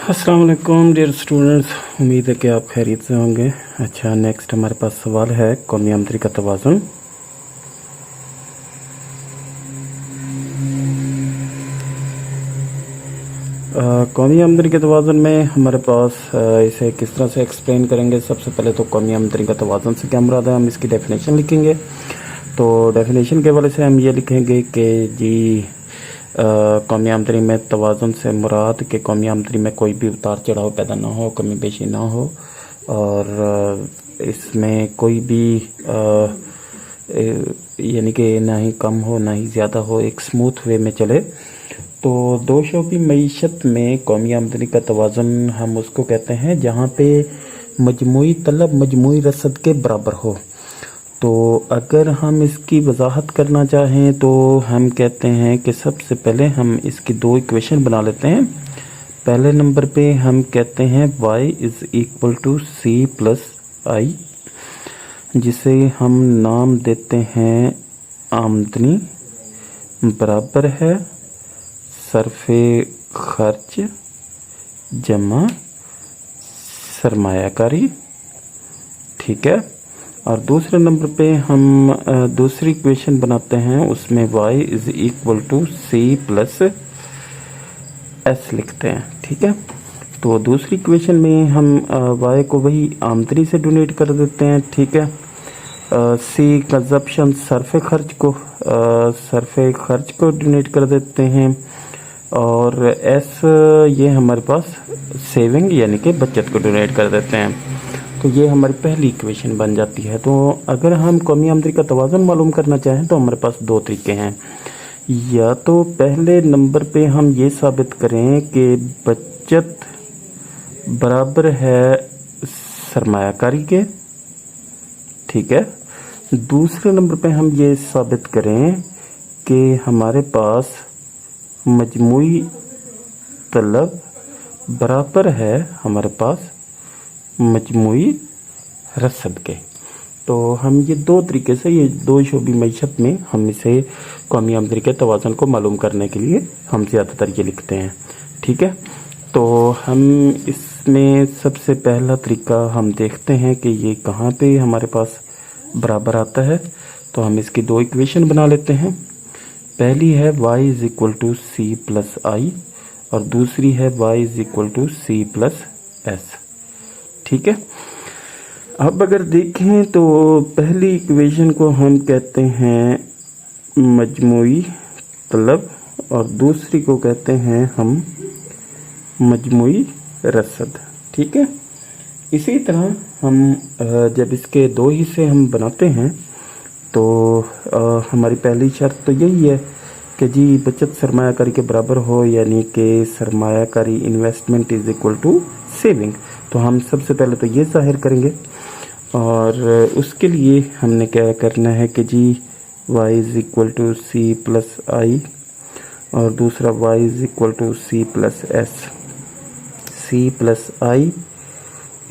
अस्सलाम वालेकुम dear students, उम्मीद है कि आप खैरियत से होंगे। अच्छा, नेक्स्ट हमारे पास सवाल है कौमी आमदनी का तवाज़ुन। कौमी आमदनी के तवाज़ुन में हमारे पास इसे किस तरह से एक्सप्लेन करेंगे। सबसे पहले तो कौमी आमदनी का तवाज़ुन से क्या मुराद है, हम इसकी डेफिनेशन लिखेंगे। तो डेफिनेशन के हवाले से हम ये लिखेंगे कि जी कौमी आमदनी में तवाज़ुन से मुराद कि कौमी आमदनी में कोई भी उतार चढ़ाव पैदा ना हो, कमी पेशी ना हो, और इसमें कोई भी यानी कि ना ही कम हो ना ही ज़्यादा हो, एक स्मूथ वे में चले। तो दो शोबी मईशत में कौमी आमदनी का तवाज़ुन हम उसको कहते हैं जहाँ पे मजमूई तलब मजमूई रसद के बराबर हो। तो अगर हम इसकी वजाहत करना चाहें तो हम कहते हैं कि सबसे पहले हम इसकी दो इक्वेशन बना लेते हैं। पहले नंबर पे हम कहते हैं y is equal to C plus I, जिसे हम नाम देते हैं आमदनी बराबर है सरफे खर्च जमा सरमायाकारी। ठीक है। और दूसरे नंबर पे हम दूसरी इक्वेशन बनाते हैं, उसमें y is equal to C plus S लिखते हैं। ठीक है। तो दूसरी इक्वेशन में हम y को वही आमदनी से डोनेट कर देते हैं। ठीक है। सी कंजप्शन सरफे खर्च को डोनेट कर देते हैं, और एस ये हमारे पास सेविंग यानी कि बचत को डोनेट कर देते हैं। तो ये हमारी पहली इक्वेशन बन जाती है। तो अगर हम कौमी आमदनी का तवाज़ुन मालूम करना चाहें तो हमारे पास दो तरीके हैं। या तो पहले नंबर पे हम ये साबित करें कि बचत बराबर है सरमायाकारी के। ठीक है। दूसरे नंबर पे हम ये साबित करें कि हमारे पास मजमूई तलब बराबर है हमारे पास मजमूई रसद के। तो हम ये दो तरीके से, ये दो शोबी मईशत में हम इसे कौमी आमदनी के तवाज़ुन को मालूम करने के लिए हम ज़्यादातर ये लिखते हैं। ठीक है। तो हम इसमें सबसे पहला तरीका हम देखते हैं कि ये कहाँ पे हमारे पास बराबर आता है। तो हम इसकी दो इक्वेशन बना लेते हैं। पहली है y is equal to C plus I, और दूसरी है y is equal to C plus S. ठीक है। अब अगर देखें तो पहली इक्वेशन को हम कहते हैं मजमूई तलब, और दूसरी को कहते हैं हम मजमूई रसद। ठीक है। इसी तरह हम जब इसके दो हिस्से हम बनाते हैं तो हमारी पहली शर्त तो यही है कि जी बचत सरमायाकारी के बराबर हो, यानी कि सरमायाकारी investment is equal to saving. तो हम सबसे पहले तो ये ज़ाहिर करेंगे, और उसके लिए हमने क्या करना है कि जी y is equal to C plus I, और दूसरा y is equal to C plus S. C plus I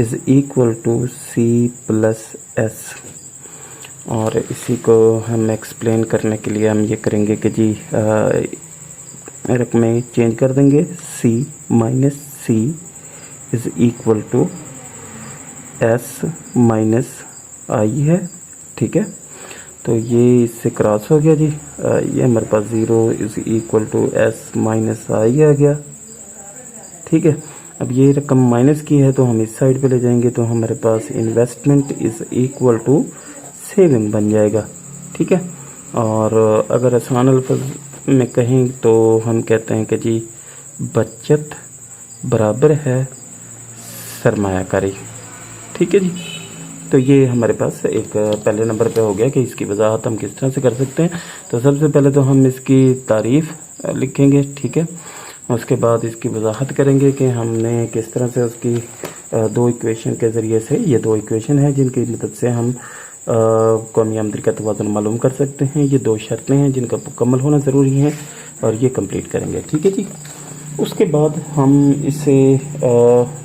is equal to C plus S. और इसी को हम एक्सप्लेन करने के लिए हम ये करेंगे कि जी रकमें चेंज कर देंगे। c minus C is equal to S minus I है। ठीक है। तो ये इससे क्रॉस हो गया जी। ये हमारे पास 0 is equal to S minus I आ गया। ठीक है। अब ये रकम माइनस की है तो हम इस साइड पे ले जाएंगे, तो हमारे पास investment is equal to saving बन जाएगा। ठीक है। और अगर आसान अल्फाज में कहें तो हम कहते हैं कि जी बचत बराबर है सरमायाकारी। ठीक है जी। तो ये हमारे पास एक पहले नंबर पे हो गया कि इसकी वजाहत हम किस तरह से कर सकते हैं। तो सबसे पहले तो हम इसकी तारीफ़ लिखेंगे। ठीक है। उसके बाद इसकी वजाहत करेंगे कि हमने किस तरह से उसकी दो इक्वेशन के ज़रिए से, ये दो इक्वेशन है जिनकी मदद से हम कौमी आमदनी का तवाज़ुन मालूम कर सकते हैं। ये दो शर्तें हैं जिनका मुकम्मल होना ज़रूरी है, और ये कंप्लीट करेंगे। ठीक है जी। उसके बाद हम इसे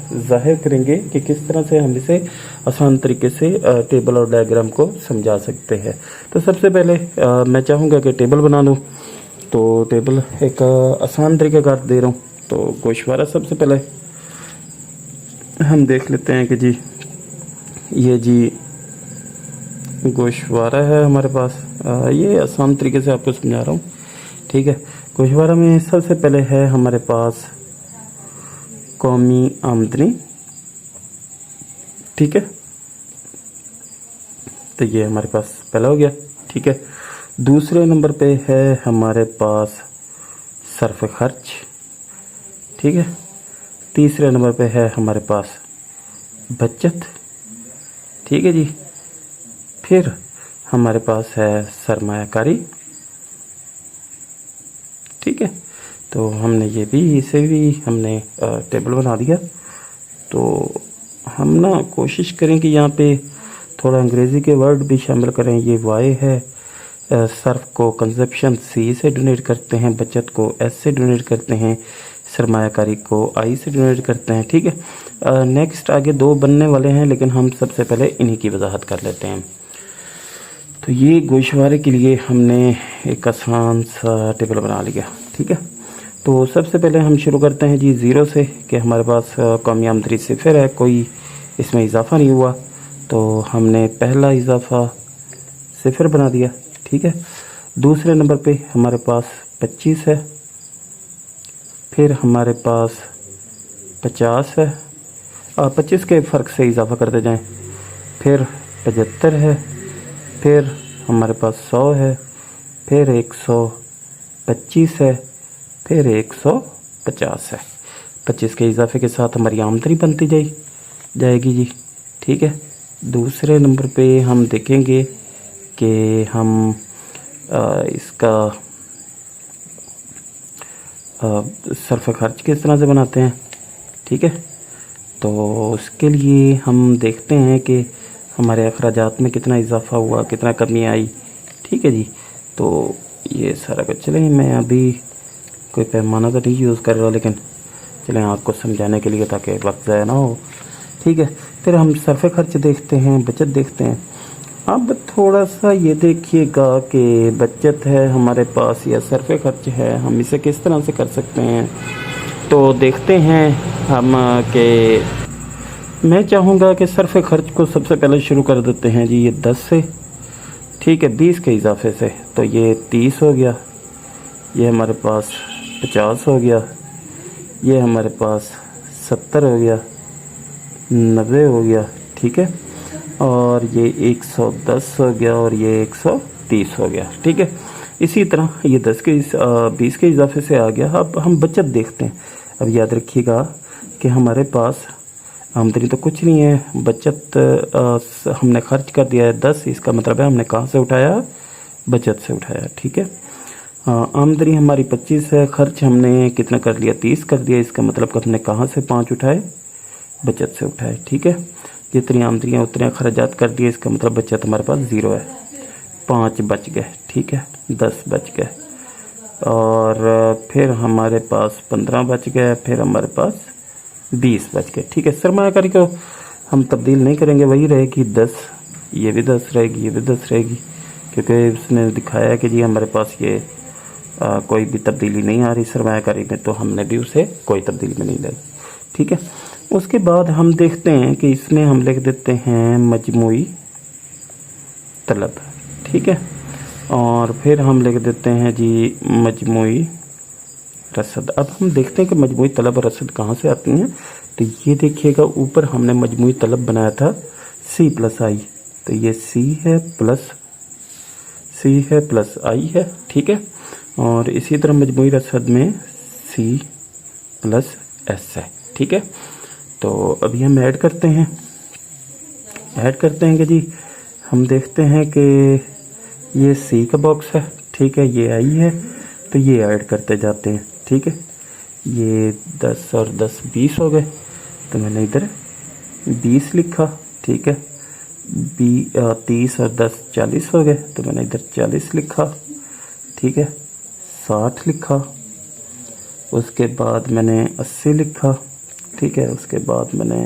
ज़ाहिर करेंगे कि किस तरह से हम इसे आसान तरीके से टेबल और डायग्राम को समझा सकते हैं। तो सबसे पहले मैं चाहूँगा कि टेबल बना लूँ। तो टेबल एक आसान तरीक़ाकार दे रहा हूँ। तो गोशवारा सबसे पहले हम देख लेते हैं कि जी ये जी गोशवारा है हमारे पास। ये आसान तरीके से आपको समझा रहा हूँ, ठीक है। गोशवारा में सबसे पहले है हमारे पास कौमी आमदनी, ठीक है। तो ये हमारे पास पहला हो गया, ठीक है। दूसरे नंबर पे है हमारे पास सर्फ खर्च, ठीक है। तीसरे नंबर पे है हमारे पास बचत, ठीक है जी। फिर हमारे पास है सरमायाकारी, ठीक है। तो हमने ये भी, इसे भी हमने टेबल बना दिया। तो हम ना कोशिश करें कि यहाँ पे थोड़ा अंग्रेज़ी के वर्ड भी शामिल करें। ये वाई है, सर्फ को कंजप्शन सी से डोनेट करते हैं, बचत को एस से डोनेट करते हैं, सरमायाकारी को आई से डोनेट करते हैं, ठीक है। नेक्स्ट आगे दो बनने वाले हैं, लेकिन हम सबसे पहले इन्हीं की वजाहत कर लेते हैं। तो ये गोशवारे के लिए हमने एक आसान सा टेबल बना लिया, ठीक है। तो सबसे पहले हम शुरू करते हैं जी ज़ीरो से, कि हमारे पास कौमी आमदनी सिफर है, कोई इसमें इजाफ़ा नहीं हुआ। तो हमने पहला इजाफ़ा सिफर बना दिया, ठीक है। दूसरे नंबर पे हमारे पास 25 है, फिर हमारे पास 50 है, 25 के फ़र्क से इजाफ़ा करते जाएं। फिर 75 है, फिर हमारे पास 100 है, फिर 125 है, फिर 150 है। 25 के इजाफे के साथ हमारी आमदनी बनती जाएगी जी, ठीक है। दूसरे नंबर पे हम देखेंगे कि हम इसका सर्फ खर्च किस तरह से बनाते हैं, ठीक है। तो उसके लिए हम देखते हैं कि हमारे अखराजात में कितना इजाफा हुआ, कितना कमी आई, ठीक है जी। तो ये सारा कुछ, चलें मैं अभी कोई पैमाना तो नहीं यूज़ कर रहा, लेकिन चलें आपको समझाने के लिए, ताकि वक्त ज़ाया ना हो, ठीक है। फिर हम सर्फ खर्च देखते हैं, बचत देखते हैं। अब थोड़ा सा ये देखिएगा कि बचत है हमारे पास या सर्फ खर्च है, हम इसे किस तरह से कर सकते हैं। तो देखते हैं हम कि मैं चाहूँगा कि सर्फ खर्च को सबसे पहले शुरू कर देते हैं जी, ये 10 से, ठीक है। 20 के इजाफे से तो ये 30 हो गया, ये हमारे पास 50 हो गया, ये हमारे पास 70 हो गया, 90 हो गया, ठीक है। और ये 110 हो गया, और ये 130 हो गया, ठीक है। इसी तरह ये 20 के इजाफे से आ गया। अब हम बचत देखते हैं। अब याद रखिएगा कि हमारे पास आमदनी तो कुछ नहीं है, बचत हमने खर्च कर दिया है 10, इसका मतलब है हमने कहाँ से उठाया, बचत से उठाया, ठीक है। आमदनी हमारी 25 है, खर्च हमने कितना कर लिया, 30 कर दिया, इसका मतलब कि हमने कहाँ से 5 उठाए, बचत से उठाए, ठीक है। जितनी आमदनी है उतने अखराजात कर दिए, इसका मतलब बचत हमारे पास 0 है, 5 बच गए, ठीक है, 10 बच गए, और फिर हमारे पास 15 बच गए, फिर हमारे पास 20 बच गए, ठीक है। सरमायाकारी को हम तब्दील नहीं करेंगे, वही रहेगी 10, ये भी 10 रहेगी, ये भी 10 रहेगी, क्योंकि उसने दिखाया है कि जी हमारे पास ये कोई भी तब्दीली नहीं आ रही सरमायाकारी में, तो हमने भी उसे कोई तब्दीली में नहीं लाई, ठीक है। उसके बाद हम देखते हैं कि इसमें हम लिख देते हैं मजमूई तलब, ठीक है। और फिर हम लिख देते हैं जी मजमूई रसद। अब हम देखते हैं कि मजमूई तलब और रसद कहाँ से आती हैं। तो ये देखिएगा ऊपर हमने मजमूई तलब बनाया था C+I, तो ये C है प्लस I है, ठीक है। और इसी तरह मजमूई रसद में C+S है, ठीक है। तो अभी हम ऐड करते हैं कि जी हम देखते हैं कि ये C का बॉक्स है, ठीक है, ये I है, तो ये ऐड करते जाते हैं, ठीक है। ये 10 और 10 20 हो गए, तो मैंने इधर 20 लिखा, ठीक है। 30 और 10 40 हो गए, तो मैंने इधर 40 लिखा, ठीक है। 60 लिखा, उसके बाद मैंने 80 लिखा, ठीक है। उसके बाद मैंने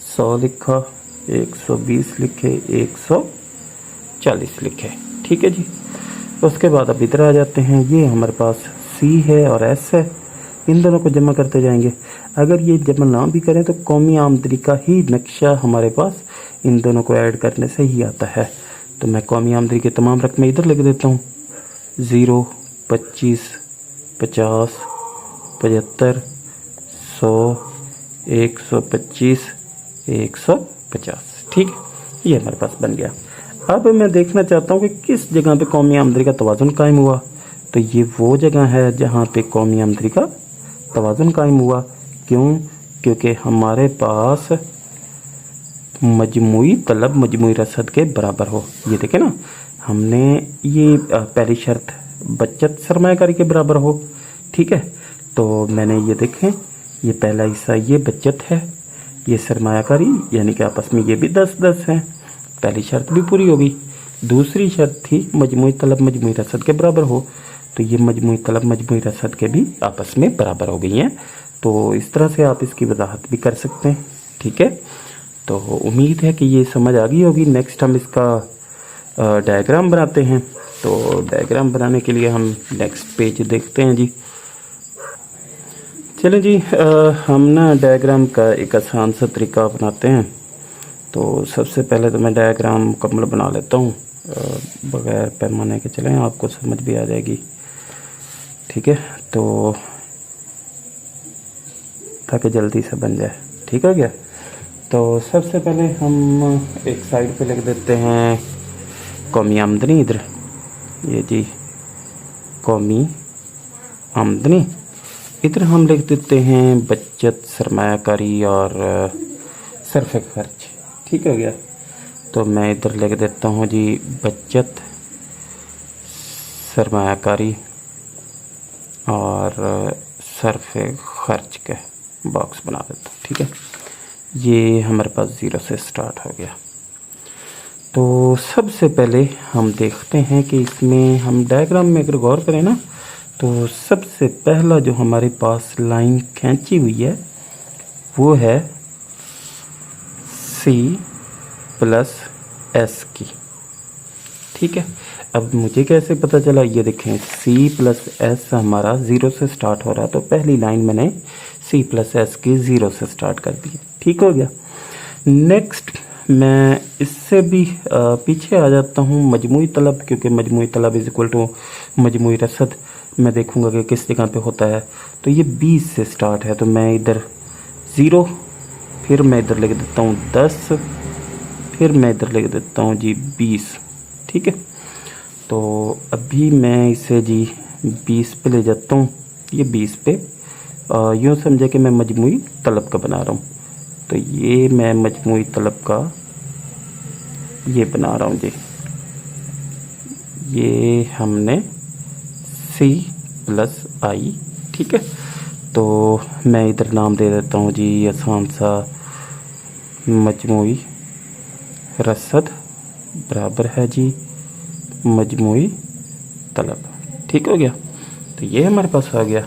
100 लिखा, 120 लिखे, 140 लिखे, ठीक है जी। उसके बाद अब इधर आ जाते हैं, ये हमारे पास C है और S है, इन दोनों को जमा करते जाएंगे। अगर ये जमा ना भी करें तो कौमी आमदनी का ही नक्शा हमारे पास इन दोनों को ऐड करने से ही आता है। तो मैं कौमी आमदनी की तमाम रकमें इधर लिख देता हूँ। 0, 25, 50, 75, 100, 125, 150। ठीक है, ये हमारे पास बन गया। अब मैं देखना चाहता हूँ कि किस जगह पे कौमी आमदनी का तवाज़ुन कायम हुआ। तो ये वो जगह है जहाँ पे कौमी आमदनी का तवाज़ुन कायम हुआ। क्यों? क्योंकि हमारे पास मजमूई तलब मजमूई रसद के बराबर हो। ये देखें ना, हमने ये पहली शर्त बचत सरमायाकारी के बराबर हो। ठीक है, तो मैंने ये देखें, ये पहला हिस्सा ये बचत है, ये सरमायाकारी, यानी कि आपस में ये भी 10-10 है। पहली शर्त भी पूरी होगी। दूसरी शर्त थी मजमूई तलब मजमूई रसद के बराबर हो, तो ये मजमूई तलब मजमूई रसद के भी आपस में बराबर हो गई हैं। तो इस तरह से आप इसकी वजाहत भी कर सकते हैं। ठीक है, तो उम्मीद है कि ये समझ आ गई होगी। नेक्स्ट हम इसका डायग्राम बनाते हैं। तो डायग्राम बनाने के लिए हम नेक्स्ट पेज देखते हैं जी। चलें जी, हम ना डायग्राम का एक आसान सा तरीका अपनाते हैं। तो सबसे पहले तो मैं डायग्राम मुकम्मल बना लेता हूँ, बग़ैर पैमाने के चलें, आपको समझ भी आ जाएगी। ठीक है, तो ताकि जल्दी से बन जाए। ठीक हो गया। तो सबसे पहले हम एक साइड पे लिख देते हैं कौमी आमदनी। इधर ये जी कौमी आमदनी। इधर हम लिख देते हैं बचत सरमायाकारी और सर्फ खर्च। ठीक हो गया। तो मैं इधर लिख देता हूँ जी बचत सरमायाकारी और सर्फ खर्च के बॉक्स बना देता हूँ। ठीक है, ये हमारे पास 0 से स्टार्ट हो गया। तो सबसे पहले हम देखते हैं कि इसमें हम डायग्राम में अगर गौर करें ना, तो सबसे पहला जो हमारे पास लाइन खींची हुई है वो है C+S की। ठीक है, अब मुझे कैसे पता चला, ये देखें C+S हमारा 0 से स्टार्ट हो रहा है, तो पहली लाइन मैंने C+S की 0 से स्टार्ट कर दी। ठीक हो गया। नेक्स्ट मैं इससे भी पीछे आ जाता हूँ मजमूई तलब, क्योंकि मजमूई तलब इज इक्वल टू मजमूई रसद मैं देखूंगा कि किस जगह पे होता है। तो ये 20 से स्टार्ट है, तो मैं इधर 0, फिर मैं इधर लिख देता हूँ 10, फिर मैं इधर लिख देता हूँ जी 20। ठीक है, तो अभी मैं इसे जी 20 पे ले जाता हूँ। ये 20 पे यूँ समझे कि मैं मजमूई तलब का बना रहा हूँ। तो ये मैं मजमूई तलब का ये बना रहा हूँ जी। ये हमने C+I। ठीक है, तो मैं इधर नाम दे देता हूँ जी आसान सा मजमूई रसद बराबर है जी मजमूई तलब। ठीक हो गया। तो ये हमारे पास आ गया।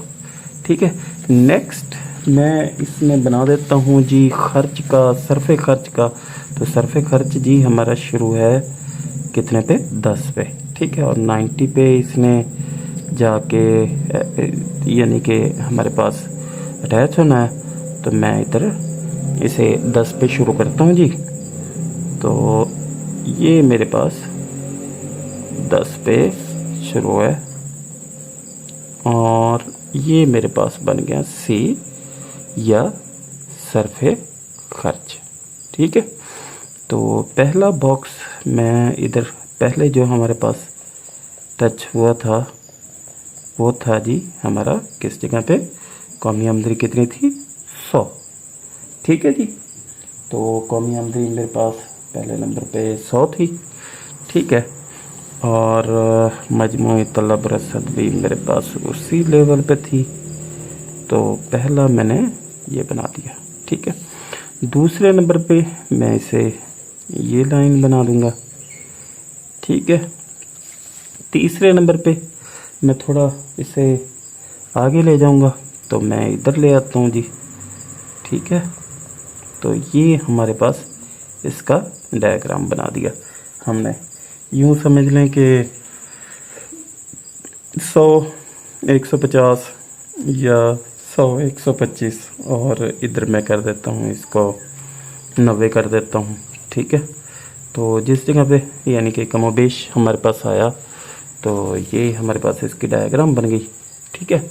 ठीक है, नेक्स्ट मैं इसमें बना देता हूँ जी खर्च का, सरफे खर्च का। तो सरफे खर्च जी हमारा शुरू है कितने पे, 10 पे। ठीक है, और 90 पे इसने जाके यानी कि हमारे पास अटैच होना है। तो मैं इधर इसे 10 पे शुरू करता हूँ जी। तो ये मेरे पास 10 पे शुरू है और ये मेरे पास बन गया C या सरफे खर्च। ठीक है, तो पहला बॉक्स मैं इधर पहले जो हमारे पास टच हुआ था वो था जी हमारा किस जगह पे, कौमी आमदनी कितनी थी, 100। ठीक है जी, तो कौमी आमदनी मेरे पास पहले नंबर पे 100 थी। ठीक है, और मजमूई तलब रसद भी मेरे पास उसी लेवल पे थी। तो पहला मैंने ये बना दिया। ठीक है, दूसरे नंबर पे मैं इसे ये लाइन बना दूंगा। ठीक है, तीसरे नंबर पे मैं थोड़ा इसे आगे ले जाऊंगा, तो मैं इधर ले आता हूँ जी। ठीक है, तो ये हमारे पास इसका डायग्राम बना दिया हमने। यूँ समझ लें कि 100, 150 या 100 125 और इधर मैं कर देता हूँ इसको 90 कर देता हूँ। ठीक है, तो जिस जगह पे यानी कि कमोबेश हमारे पास आया तो ये हमारे पास इसकी डायग्राम बन गई। ठीक है,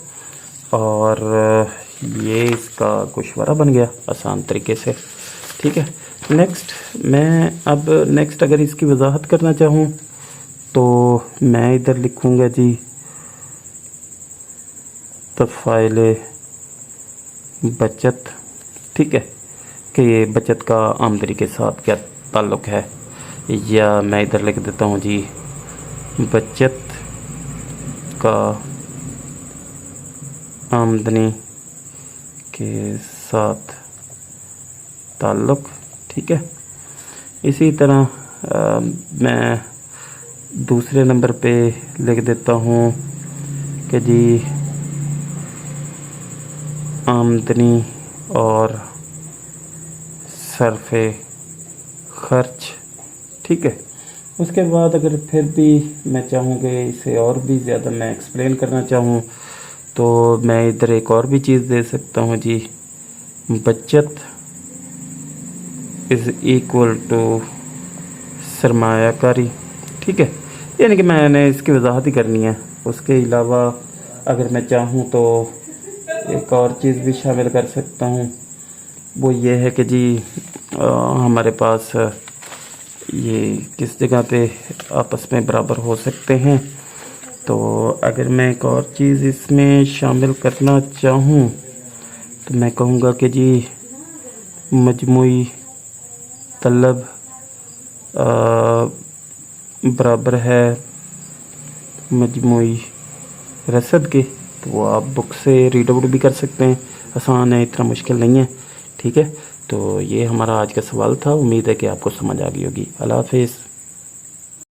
और ये इसका गोशवारा बन गया आसान तरीके से। ठीक है, नेक्स्ट अगर इसकी वजाहत करना चाहूँ तो मैं इधर लिखूँगा जी तफ़ाइल बचत। ठीक है, कि ये बचत का आमदनी के साथ क्या ताल्लुक़ है, या मैं इधर लिख देता हूँ जी बचत का आमदनी के साथ ताल्लुक़। ठीक है, इसी तरह मैं दूसरे नंबर पे लिख देता हूँ कि जी आमदनी और सरफ़े खर्च। ठीक है, उसके बाद अगर फिर भी मैं चाहूँ कि इसे और भी ज़्यादा मैं एक्सप्लेन करना चाहूँ तो मैं इधर एक और भी चीज़ दे सकता हूँ जी बचत इज़ इक्वल टू सरमायाकारी। ठीक है, यानी कि मैंने इसकी वजाहत ही करनी है। उसके अलावा अगर मैं चाहूँ तो एक और चीज़ भी शामिल कर सकता हूँ, वो ये है कि जी हमारे पास ये किस जगह पे आपस में बराबर हो सकते हैं। तो अगर मैं एक और चीज़ इसमें शामिल करना चाहूँ तो मैं कहूँगा कि जी मजमूई तलब बराबर है मजमूई रसद के। तो वो आप बुक से रीड आउट भी कर सकते हैं, आसान है, इतना मुश्किल नहीं है। ठीक है, तो ये हमारा आज का सवाल था। उम्मीद है कि आपको समझ आ गई होगी। अल्लाह हाफिज़।